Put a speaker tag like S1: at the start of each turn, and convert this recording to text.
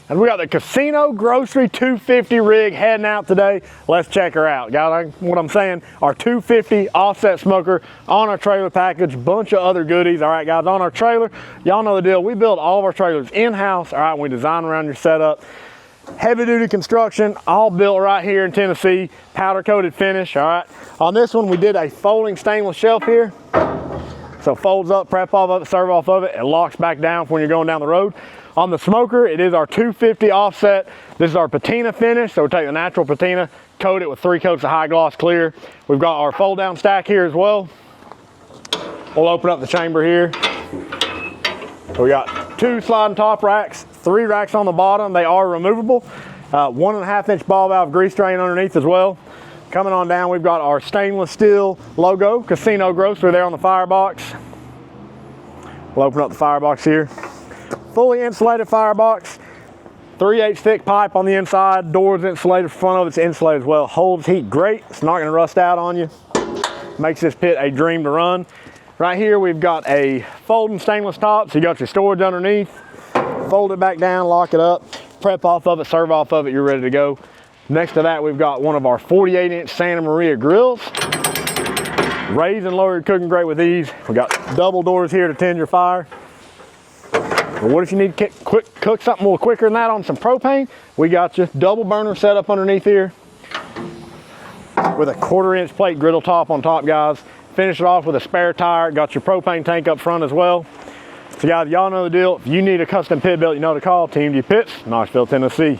S1: And we got the Casino Grocery 250 rig heading out today. Let's check her out. Got what I'm saying, our 250 offset smoker on our trailer package, bunch of other goodies. All right, guys, on our trailer, y'all know the deal. We build all of our trailers in-house. All right, we design around your setup. Heavy duty construction, all built right here in Tennessee, powder coated finish. All right, on this one, we did a folding stainless shelf here. So folds up, prep off of it, serve off of it, it locks back down when you're going down the road. On the smoker, it is our 250 offset. This is our patina finish. So we take the natural patina, coat it with 3 coats of high gloss clear. We've got our fold down stack here as well. We'll open up the chamber here. We got 2 sliding top racks, 3 racks on the bottom. They are removable. 1.5-inch ball valve grease drain underneath as well. Coming on down, we've got our stainless steel logo, Casino Grocery there on the firebox. We'll open up the firebox here. Fully insulated firebox, 3/8 thick pipe on the inside, doors insulated, front of it's insulated as well. Holds heat great, it's not gonna rust out on you. Makes this pit a dream to run. Right here we've got a folding stainless top, so you got your storage underneath. Fold it back down, lock it up, prep off of it, serve off of it, you're ready to go. Next to that we've got one of our 48-inch Santa Maria grills. Raise and lower your cooking grate with these. We've got double doors here to tend your fire. But what if you need to cook something a little quicker than that on some propane? We got you double burner set up underneath here with a 1/4-inch plate griddle top on top, guys. Finish it off with a spare tire. Got your propane tank up front as well. So guys, y'all know the deal. If you need a custom pit built, you know to call TMG Pits, Knoxville, Tennessee.